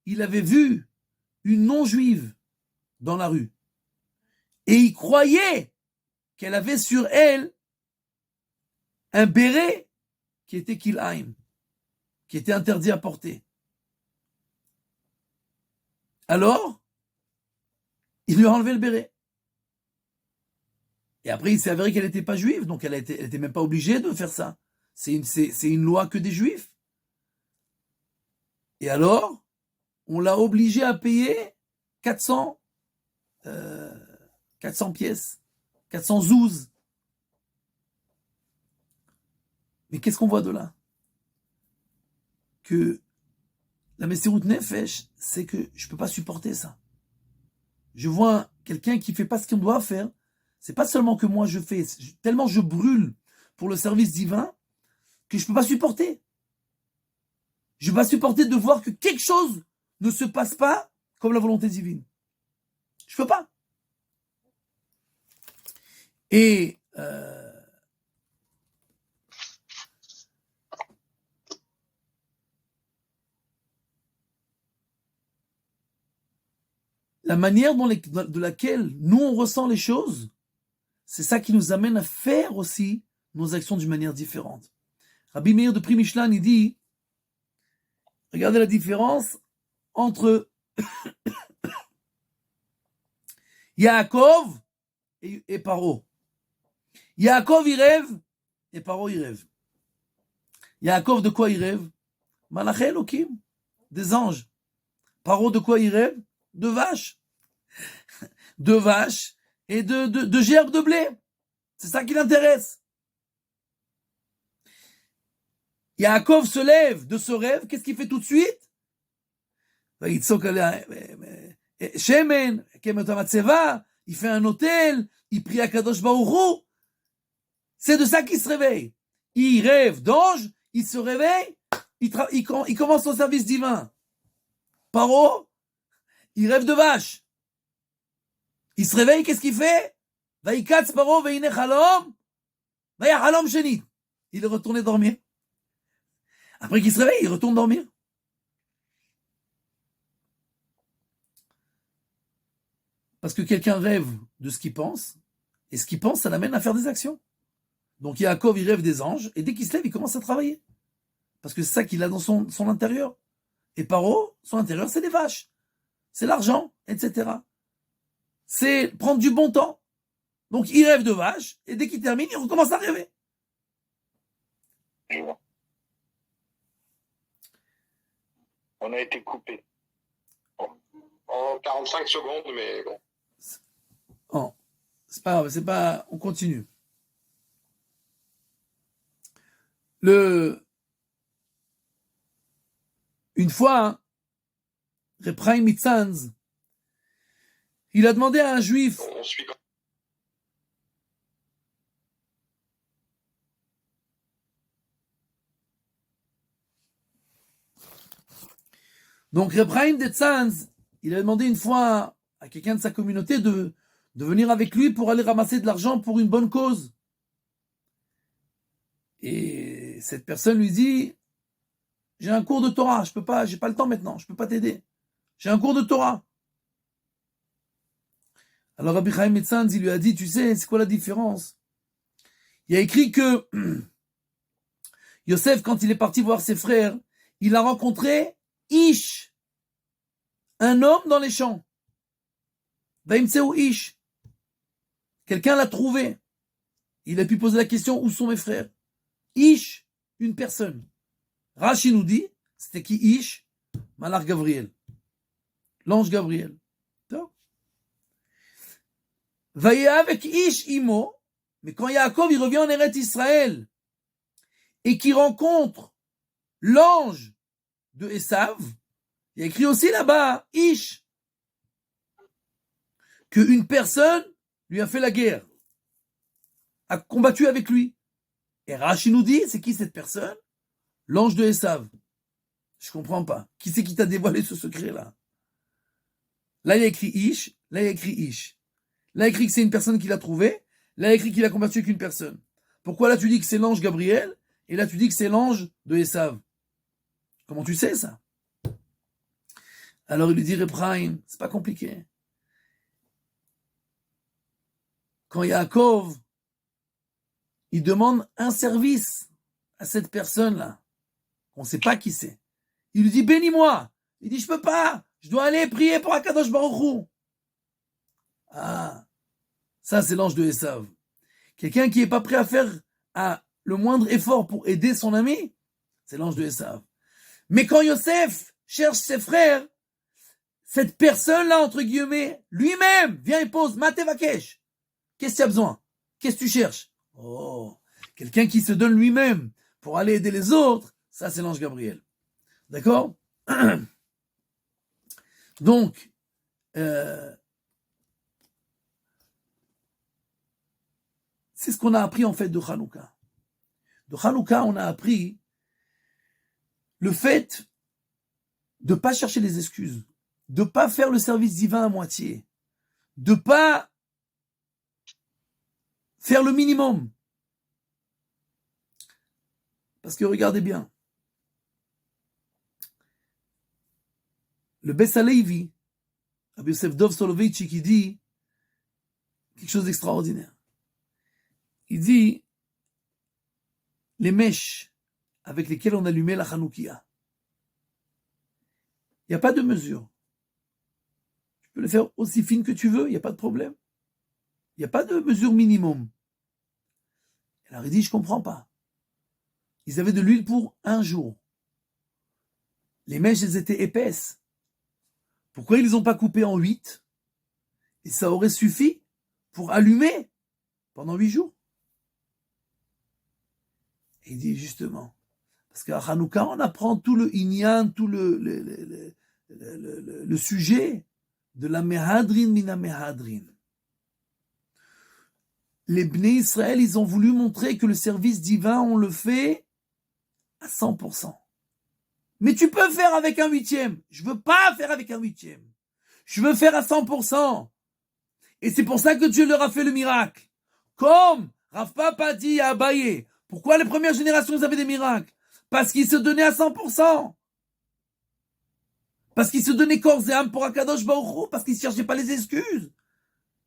il avait vu une non-juive dans la rue. Et il croyait qu'elle avait sur elle un béret qui était Kil'aim, qui était interdit à porter. Alors, il lui a enlevé le béret. Et après, il s'est avéré qu'elle n'était pas juive, donc elle était même pas obligée de faire ça. C'est une loi que des juifs. Et alors, on l'a obligé à payer 400 pièces, 400 zouz. Mais qu'est-ce qu'on voit de là? Que la Messirut Nefesh, c'est que je ne peux pas supporter ça. Je vois quelqu'un qui ne fait pas ce qu'on doit faire. C'est pas seulement que moi je fais, tellement je brûle pour le service divin que je ne peux pas supporter. Je ne peux pas supporter de voir que quelque chose ne se passe pas comme la volonté divine. Je ne peux pas. Et la manière de laquelle nous on ressent les choses, c'est ça qui nous amène à faire aussi nos actions d'une manière différente. Rabbi Meir de Pri Mishlan, il dit, regardez la différence entre Yaakov et Paro. Yaakov, il rêve, et Paro, il rêve. Yaakov, de quoi il rêve? Malaché Elohim, des anges. Paro, de quoi il rêve? De vaches. De vaches et de gerbes de blé. C'est ça qui l'intéresse. Yaakov se lève de ce rêve, qu'est-ce qu'il fait tout de suite? Shemen, il fait un hôtel, il prie à Kadosh Baruch Hu. C'est de ça qu'il se réveille. Il rêve d'ange, il se réveille, il commence son service divin. Paro, il rêve de vache. Il se réveille, qu'est-ce qu'il fait? Vaikatz Paro veine chalom, vayachalom shenit. Il est retourné dormir. Après qu'il se réveille, il retourne dormir. Parce que quelqu'un rêve de ce qu'il pense, et ce qu'il pense, ça l'amène à faire des actions. Donc Yaakov, il rêve des anges, et dès qu'il se lève, il commence à travailler. Parce que c'est ça qu'il a dans son intérieur. Et Paro, son intérieur, c'est des vaches. C'est l'argent, etc. C'est prendre du bon temps. Donc il rêve de vaches, et dès qu'il termine, il recommence à rêver.
On a été coupé.
En 45 secondes, mais bon.
Oh, c'est pas grave, on continue. Une fois, Reb Chaim Mitzanz, il a demandé à un juif.
On suit.
Donc Reb Chaim Mitzanz, il a demandé une fois à quelqu'un de sa communauté de venir avec lui pour aller ramasser de l'argent pour une bonne cause. Et cette personne lui dit, j'ai un cours de Torah, j'ai pas le temps maintenant, je peux pas t'aider. J'ai un cours de Torah. Alors Rabbi Chaim Mitzanz, il lui a dit, tu sais, c'est quoi la différence? Il y a écrit que Yosef, quand il est parti voir ses frères, il a rencontré Ish, un homme dans les champs. Vaimtseu Ish. Quelqu'un l'a trouvé. Il a pu poser la question, où sont mes frères? Ish, une personne. Rashi nous dit, c'était qui Ish? Malach Gabriel. L'ange Gabriel. Vaïa avec Ish Imo, mais quand Yaakov il revient en Eretz Israël et qu'il rencontre l'ange de Esav, il y a écrit aussi là-bas, Ish, qu'une personne lui a fait la guerre, a combattu avec lui. Et Rashi nous dit, c'est qui cette personne? L'ange de Esav. Je comprends pas. Qui c'est qui t'a dévoilé ce secret-là? Là, il y a écrit Ish, là, il y a écrit Ish. Là, il y a écrit que c'est une personne qui l'a trouvé, là, il y a écrit qu'il a combattu avec une personne. Pourquoi là, tu dis que c'est l'ange Gabriel, et là, tu dis que c'est l'ange de Esav? Comment tu sais ça? Alors, il lui dit, Repraim, c'est pas compliqué. Quand Yaakov, il demande un service à cette personne-là, on ne sait pas qui c'est. Il lui dit, bénis-moi. Il dit, je peux pas. Je dois aller prier pour Akadosh Baruch Hu. Ah, ça c'est l'ange de Esav. Quelqu'un qui n'est pas prêt à faire le moindre effort pour aider son ami, c'est l'ange de Esav. Mais quand Yosef cherche ses frères, cette personne-là, entre guillemets, lui-même, vient et pose, Matevakesh. Qu'est-ce que tu as besoin? Qu'est-ce que tu cherches? Oh, quelqu'un qui se donne lui-même pour aller aider les autres, ça c'est l'ange Gabriel. D'accord? Donc, c'est ce qu'on a appris en fait de Hanouka. De Hanouka, on a appris le fait de ne pas chercher les excuses, de ne pas faire le service divin à moitié, de ne pas faire le minimum. Parce que regardez bien, le Bessalevi, Rabbi Yosef Dov Soloveitchik, qui dit quelque chose d'extraordinaire. Il dit les mèches avec lesquelles on allumait la Hanoukia. Il n'y a pas de mesure. Tu peux le faire aussi fine que tu veux, il n'y a pas de problème. Il n'y a pas de mesure minimum. Alors il dit, je ne comprends pas. Ils avaient de l'huile pour un jour. Les mèches, elles étaient épaisses. Pourquoi ils ne les ont pas coupées en 8? Et ça aurait suffi pour allumer pendant 8 jours. Et il dit justement, parce qu'à Hanouka, on apprend tout le inyan, tout le sujet de la mehadrin mina mehadrin. Les Bnei Israël, ils ont voulu montrer que le service divin, on le fait à 100%. Mais tu peux faire avec un 8e. Je veux pas faire avec un 8e. Je veux faire à 100%. Et c'est pour ça que Dieu leur a fait le miracle. Comme Rav Papa dit à Abaye, pourquoi les premières générations ils avaient des miracles? Parce qu'ils se donnaient à 100%. Parce qu'ils se donnaient corps et âme pour Akadosh Baruch Hu, parce qu'ils ne cherchaient pas les excuses.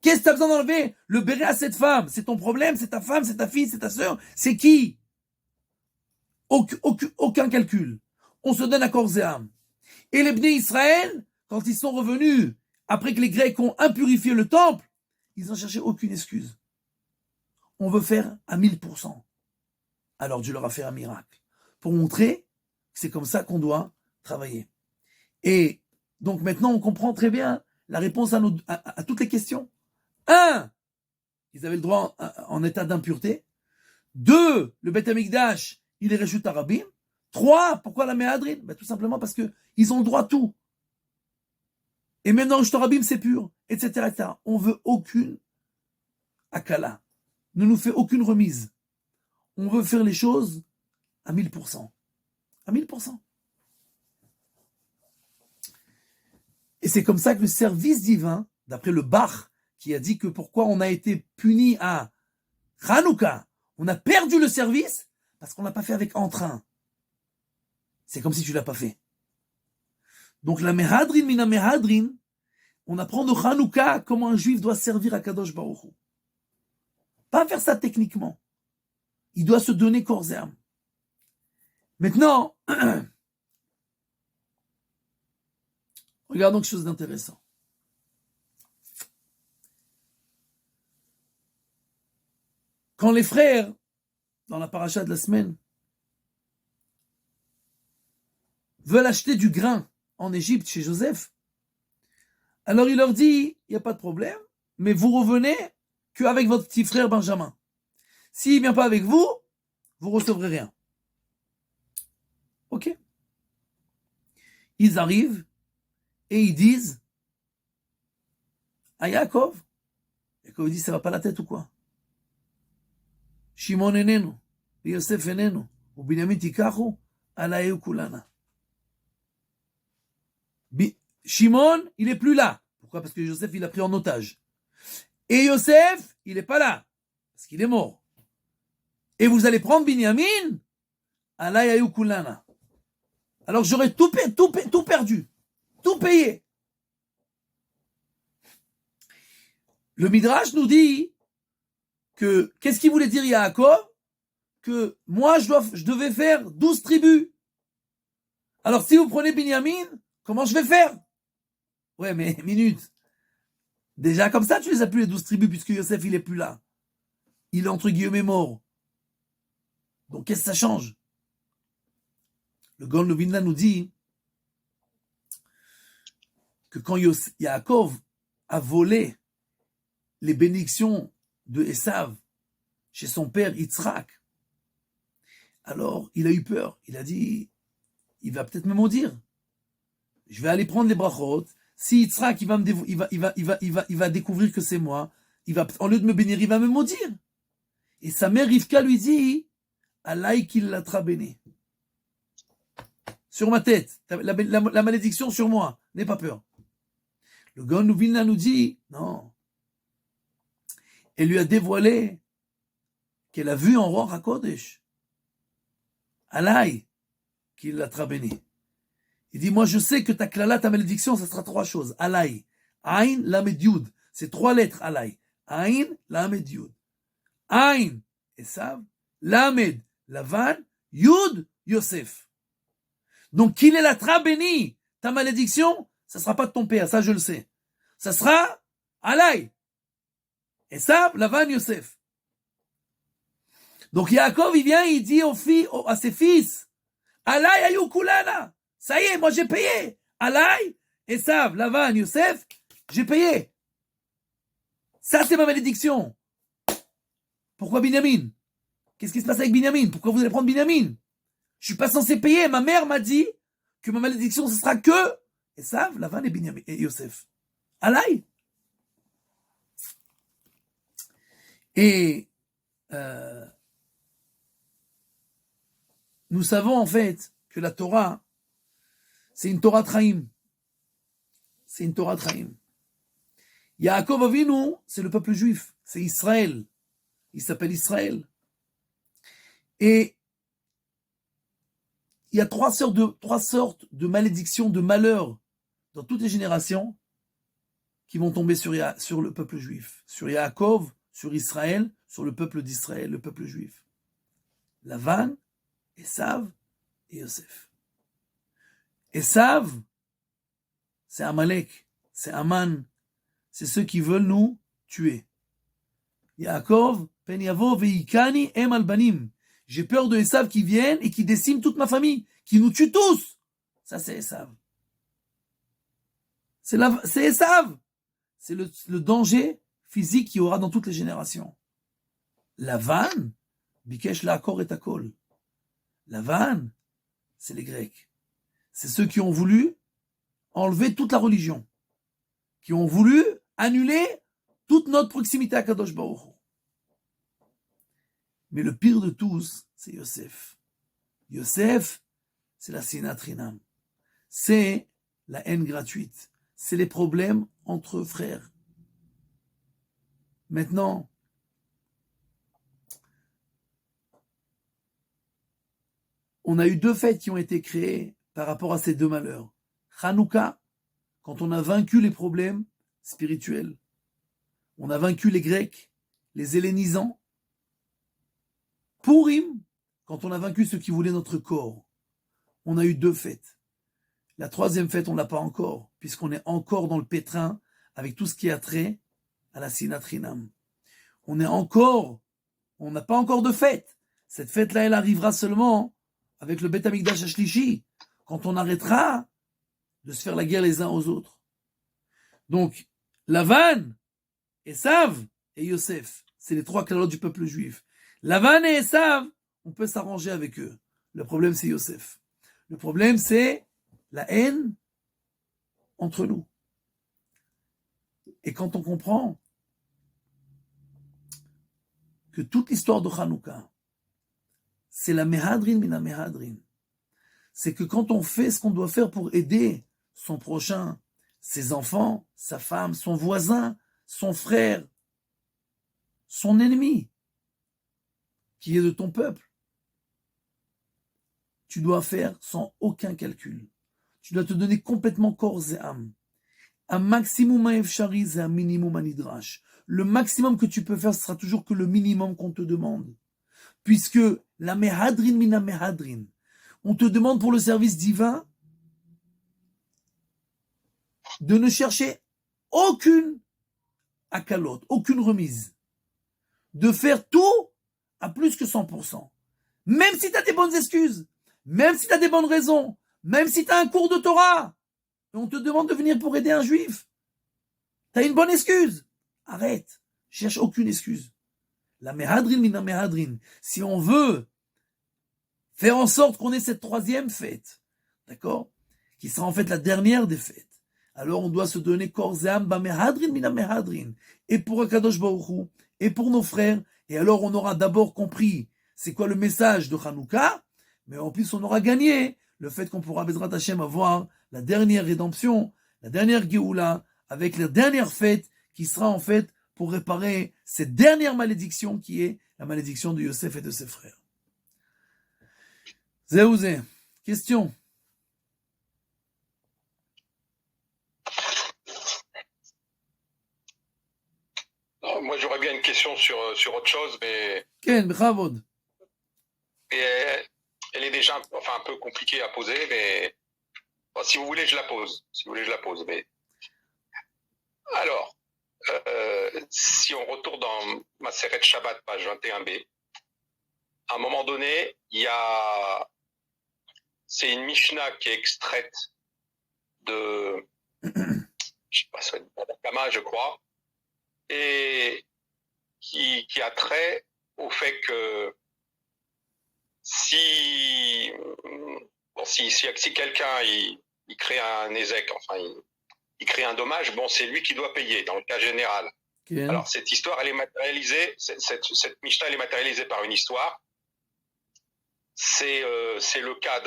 Qu'est-ce que tu as besoin d'enlever? Le béret à cette femme, c'est ton problème, c'est ta femme, c'est ta fille, c'est ta sœur, c'est qui? Aucun calcul. On se donne à corps et âme. Et les Bnei Israël, quand ils sont revenus, après que les Grecs ont impurifié le temple, ils n'ont cherché aucune excuse. On veut faire à 1000%. Alors Dieu leur a fait un miracle. Pour montrer que c'est comme ça qu'on doit travailler. Et donc maintenant, on comprend très bien la réponse à toutes les questions. 1, ils avaient le droit en état d'impureté. 2, le Beth Amikdash, il est réchut Arabim. 3, pourquoi la Méhadrin? Tout simplement parce qu'ils ont le droit à tout. Et même dans le Shtorabim, c'est pur, etc., etc. On veut aucune akala. Ne nous fait aucune remise. On veut faire les choses à 1000%. À 1000%. Et c'est comme ça que le service divin, d'après le Bach, qui a dit que pourquoi on a été puni à Hanouka, on a perdu le service parce qu'on l'a pas fait avec entrain. C'est comme si tu l'as pas fait. Donc la Mehadrin mina Mehadrin, on apprend de Hanouka comment un juif doit servir à Kadosh Baruch Hu. Pas faire ça techniquement. Il doit se donner corps et âme. Maintenant, regardons quelque chose d'intéressant. Quand les frères, dans la paracha de la semaine, veulent acheter du grain en Égypte chez Joseph, alors il leur dit, il n'y a pas de problème, mais vous revenez qu'avec votre petit frère Benjamin. S'il ne vient pas avec vous, vous ne recevrez rien. Ok. ils arrivent et ils disent à Yaakov. Yaakov dit, ça va pas la tête ou quoi? Shimon enenu, Yosef enenu, ou Binyamin tikachu, alaïu kulana. Shimon, il est plus là. Pourquoi? Parce que Yosef, il a pris en otage. Et Yosef, il est pas là. Parce qu'il est mort. Et vous allez prendre Binyamin, alaïu kulana. Alors j'aurais tout perdu. Tout payé. Le Midrash nous dit que, qu'est-ce qu'il voulait dire Yaakov? Que moi, je devais faire 12 tribus. Alors si vous prenez Binyamin, comment je vais faire? Ouais, mais minute. Déjà comme ça, tu les as plus les 12 tribus, puisque Yosef, il est plus là. Il est entre guillemets mort. Donc qu'est-ce que ça change? Le Gaon de Vilna nous dit que quand Yaakov a volé les bénédictions de Esav chez son père Yitzhak, alors il a eu peur. Il a dit, il va peut-être me maudire. Je vais aller prendre les brachot. Si Yitzhak il va découvrir que c'est moi, en lieu de me bénir, il va me maudire. Et sa mère Rivka lui dit, Alaï qu'il l'a béni. Sur ma tête, la malédiction sur moi, n'aie pas peur. Le Gaon de Vilna nous dit, non. Elle lui a dévoilé qu'elle a vu en roi HaKodesh. Alaï qu'il l'a béni. Il dit, moi je sais que ta klala, ta malédiction, ça sera 3 choses. Alaï, Aïn, Lamed Yud. C'est 3 lettres, Alaï. Aïn, Lamed Yud. Aïn, Esav. Lamed, Lavan. Yud, Yosef. Donc, qu'il est la béni, ta malédiction, ça sera pas de ton père, ça je le sais. Ça sera Alaï. Esav, Lavan, Yosef. Donc, Yaakov, il vient, il dit à ses fils, Alaï, ayou kulana. Ça y est, moi j'ai payé. Alaï, Esav, Lavan, Yosef, j'ai payé. Ça, c'est ma malédiction. Pourquoi Binyamin? Qu'est-ce qui se passe avec Binyamin? Pourquoi vous allez prendre Binyamin? Je suis pas censé payer. Ma mère m'a dit que ma malédiction, ce sera que Esav, Lavan et Binyamin et Yosef. Alaï. Et nous savons en fait que la Torah, c'est une Torah Traim. C'est une Torah Traim. Yaakov Avinu, c'est le peuple juif. C'est Israël. Il s'appelle Israël. Et il y a 3 sortes de malédictions, de malheurs dans toutes les générations qui vont tomber sur le peuple juif. Sur Yaakov, sur Israël, sur le peuple d'Israël, le peuple juif. Lavan, Esav et Yosef. Esav, c'est Amalek, c'est Aman, c'est ceux qui veulent nous tuer. Yaakov, pen yavo veikani em albanim. J'ai peur de Esav qui viennent et qui déciment toute ma famille, qui nous tuent tous. Ça, c'est Esav. C'est Esav. C'est le danger physique qu'il y aura dans toutes les générations. Lavan, bikesh la'akor et akol. Lavan, c'est les Grecs. C'est ceux qui ont voulu enlever toute la religion, qui ont voulu annuler toute notre proximité à Kadosh Baruch Hu. Mais le pire de tous, c'est Yosef. Yosef, c'est la sinat chinam. C'est la haine gratuite. C'est les problèmes entre frères. Maintenant, on a eu 2 fêtes qui ont été créées par rapport à ces 2 malheurs. Hanouka, quand on a vaincu les problèmes spirituels. On a vaincu les Grecs, les hellénisants. Purim, quand on a vaincu ceux qui voulaient notre corps. On a eu 2 fêtes. La 3e fête, on ne l'a pas encore, puisqu'on est encore dans le pétrin avec tout ce qui a trait à la sinat chinam. On n'a pas encore de fête. Cette fête-là, elle arrivera seulement avec le Beth Amikdash Ashlishi, quand on arrêtera de se faire la guerre les uns aux autres. Donc, Lavan, Esav et Yosef, c'est les 3 calottes du peuple juif. Lavan et Esav, on peut s'arranger avec eux. Le problème, c'est Yosef. Le problème, c'est la haine entre nous. Et quand on comprend que toute l'histoire de Hanouka, c'est la Mehadrin mina Mehadrin, c'est que quand on fait ce qu'on doit faire pour aider son prochain, ses enfants, sa femme, son voisin, son frère, son ennemi, qui est de ton peuple, tu dois faire sans aucun calcul. Tu dois te donner complètement corps et âme. Un maximum efshari, c'est un minimum anidrash. Le maximum que tu peux faire, ce sera toujours que le minimum qu'on te demande. Puisque la mehadrin mina mehadrin, on te demande pour le service divin de ne chercher aucune akalote, aucune remise. De faire tout à plus que 100%. Même si tu as des bonnes excuses, même si tu as des bonnes raisons, même si tu as un cours de Torah, et on te demande de venir pour aider un juif, tu as une bonne excuse. Arrête, cherche aucune excuse. La mehadrin mina mehadrin, si on veut faire en sorte qu'on ait cette troisième fête, d'accord, qui sera en fait la dernière des fêtes, alors on doit se donner corps et âme, mehadrin mina mehadrin, et pour Akadosh Baruch Hu, et pour nos frères, et alors on aura d'abord compris c'est quoi le message de Hanouka, mais en plus on aura gagné le fait qu'on pourra Bezrat Hashem avoir la dernière rédemption, la dernière Géoula, avec la dernière fête qui sera en fait pour réparer cette dernière malédiction qui est la malédiction de Yosef et de ses frères. Zéouzé, question.
Moi, j'aurais bien une question sur autre chose, mais
Ken, Bravod.
elle est déjà un peu compliquée à poser, mais bon, si vous voulez, je la pose. Mais alors, si on retourne dans Maseret Shabbat, page 21b, à un moment donné, c'est une Mishnah qui est extraite de, je sais pas, c'est Kama, je crois, et qui a trait au fait que si quelqu'un il crée un ézec, enfin il crée un dommage, bon, c'est lui qui doit payer dans le cas général.
Ken.
Alors cette histoire, elle est matérialisée, cette Mishnah, elle est matérialisée par une histoire. C'est le cas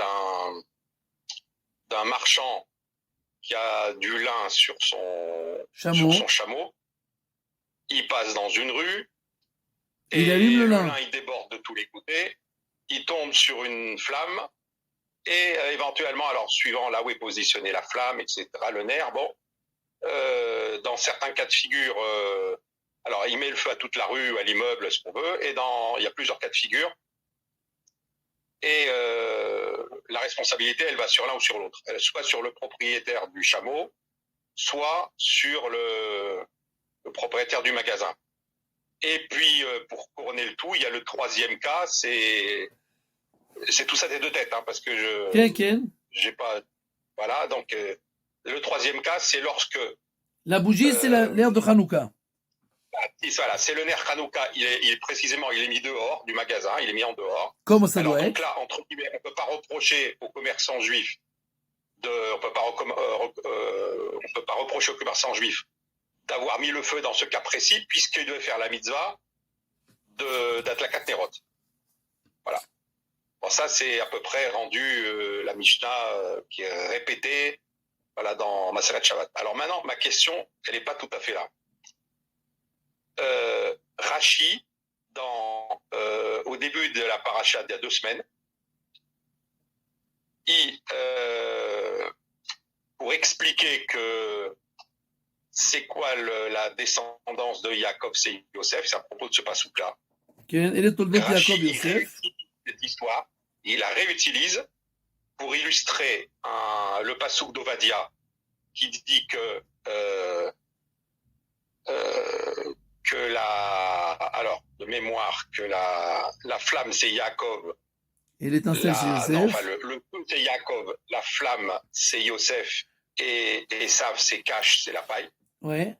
d'un marchand qui a du lin sur son chameau. Il passe dans une rue et
il allume le lin.
Il déborde de tous les côtés. Il tombe sur une flamme et éventuellement, alors suivant là où est positionnée la flamme, etc., le nerf, bon, dans certains cas de figure, alors il met le feu à toute la rue, à l'immeuble, ce qu'on veut, et il y a plusieurs cas de figure. Et la responsabilité, elle va sur l'un ou sur l'autre. Soit sur le propriétaire du chameau, soit sur le propriétaire du magasin. Et puis, pour couronner le tout, il y a le troisième cas, c'est tout ça des deux têtes, hein, parce que j'ai pas... Voilà, donc le troisième cas, c'est lorsque...
La bougie, c'est l'air de Hanouka.
Voilà, c'est le nerf Hanouka, il est mis dehors du magasin, il est mis en dehors.
Comme ça doit
donc
être.
là, entre guillemets, on ne peut pas reprocher aux commerçants juifs on peut pas reprocher aux commerçants juifs d'avoir mis le feu dans ce cas précis, puisqu'ils devaient faire la mitzvah d'Adlakat Nerot. Voilà. Bon, ça, c'est à peu près rendu la Mishnah qui est répétée, voilà, dans Maseret Shabbat. Alors maintenant, ma question, elle n'est pas tout à fait là. Rashi, au début de la paracha d'il y a 2 semaines, pour expliquer que c'est quoi la descendance de Yaakov, c'est Yosef, c'est à propos de ce pasouk-là.
Rashi réutilise
cette histoire, il la réutilise pour illustrer le pasouk d'Ovadia qui dit que alors de mémoire, que la flamme c'est Yaakov.
Et l'étincelle c'est Yosef.
Non, enfin, le feu c'est Yaakov, la flamme c'est Yosef et Esav c'est Cash, c'est la paille.
Ouais.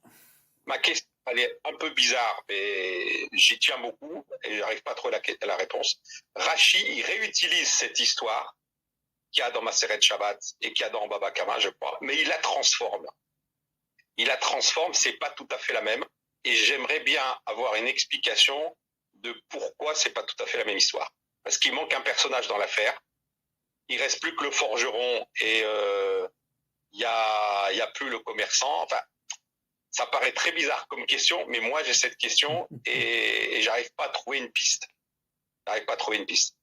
Ma question, elle est un peu bizarre, mais j'y tiens beaucoup et j'arrive pas trop à la réponse. Rashi, il réutilise cette histoire qu'il y a dans Maseret Shabbat et qu'il y a dans Baba Kama, je crois, mais il la transforme. Il la transforme, c'est pas tout à fait la même. Et j'aimerais bien avoir une explication de pourquoi c'est pas tout à fait la même histoire. Parce qu'il manque un personnage dans l'affaire. Il reste plus que le forgeron et il y a plus le commerçant. Enfin, ça paraît très bizarre comme question, mais moi j'ai cette question et j'arrive pas à trouver une piste. J'arrive pas à trouver une piste.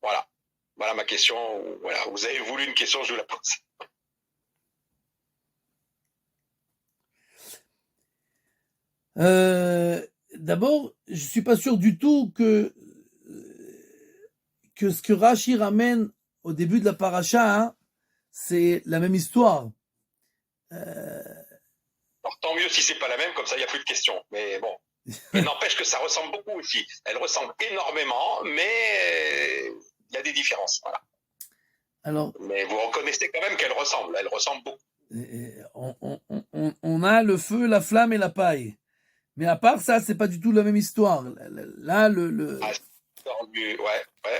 Voilà. Voilà ma question. Voilà. Vous avez voulu une question, je vous la pose.
D'abord, je suis pas sûr du tout que ce que Rashi ramène au début de la paracha, hein, c'est la même histoire.
Alors, tant mieux si c'est pas la même, comme ça il n'y a plus de questions. Mais bon. Mais n'empêche que ça ressemble beaucoup aussi. Elle ressemble énormément, mais il y a des différences. Voilà.
Alors,
mais vous reconnaissez quand même qu'elle ressemble. Elle ressemble beaucoup.
On a le feu, la flamme et la paille. Mais à part ça, c'est pas du tout la même histoire. Là,
ouais,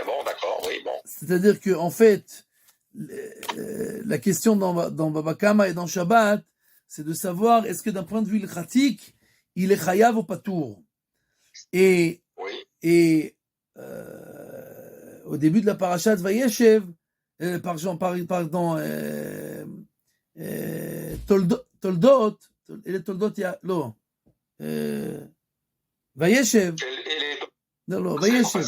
bon, d'accord, oui, bon.
C'est-à-dire que en fait, la question dans Baba Kama et dans Shabbat, c'est de savoir est-ce que d'un point de vue ilchatique, il est chayav ou patour. Et au début de la parashat Vayeshev, pardon, Toldot, et les Toldot, non. Vayeshev. Non, Vayeshev.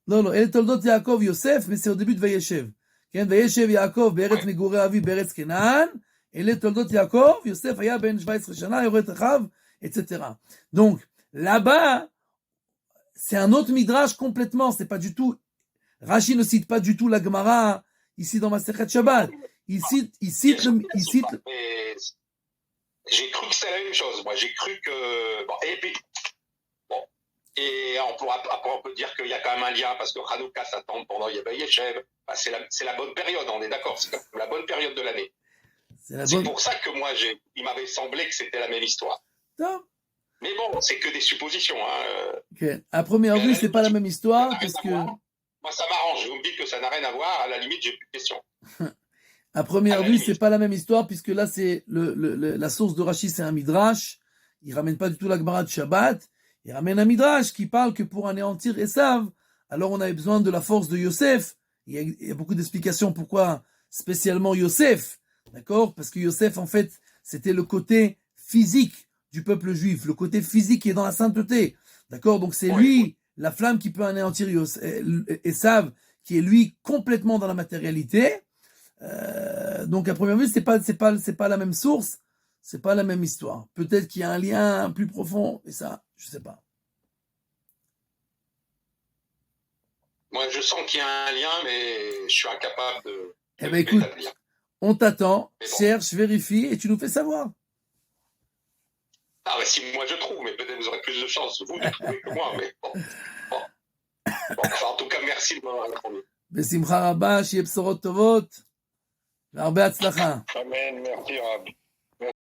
Non, אלה תולדות יעקב יוסף, mais c'est au début de Vayeshev. כן, Vayeshev יעקב בארץ מגורי אביו בארץ כנען, אלה תולדות יעקב, יוסף היה בן 17 שנה, יורד אחיו, etc. Donc, là-bas, c'est un autre midrash complètement, c'est pas du tout, Rashi ne cite pas du tout la Gemara, ici dans Masechet Shabbat. Il cite
J'ai cru que c'était la même chose. Moi, j'ai cru que... Bon, et puis... Bon. Et on peut dire qu'il y a quand même un lien, parce que Hanouka, ça tombe pendant Vayeshev. Bah, c'est la bonne période, on est d'accord. C'est la bonne période de l'année. C'est pour ça que moi, il m'avait semblé que c'était la même histoire.
Non.
Mais bon, c'est que des suppositions. Hein.
Okay. À première vue, c'est pas la même histoire, parce que...
Moi, ça m'arrange. Vous me dites que ça n'a rien à voir. À la limite, j'ai plus de questions.
À première vue, c'est pas la même histoire, puisque là, c'est la source de Rashi, c'est un midrash. Il ramène pas du tout la Gemara de Shabbat. Il ramène un midrash qui parle que pour anéantir Esav, alors on avait besoin de la force de Yosef. Il y a beaucoup d'explications pourquoi spécialement Yosef. D'accord? Parce que Yosef, en fait, c'était le côté physique du peuple juif, le côté physique qui est dans la sainteté. D'accord? Donc c'est lui, la flamme qui peut anéantir Esav, qui est lui complètement dans la matérialité. Donc à première vue, c'est pas la même source, c'est pas la même histoire. Peut-être qu'il y a un lien plus profond, et ça, je sais pas.
Moi, je sens qu'il y a un lien, mais je suis incapable de.
Eh ben écoute, on t'attend, cherche, vérifie, et tu nous fais savoir.
Ah, bah si moi je trouve, mais peut-être vous aurez plus de chance, vous, de trouver que moi, mais bon. Enfin, en tout cas, merci de m'avoir répondu.
בשמחה רבה, שיהיה בשורות טובות, והרבה הצלחה.
אמן, merci רב.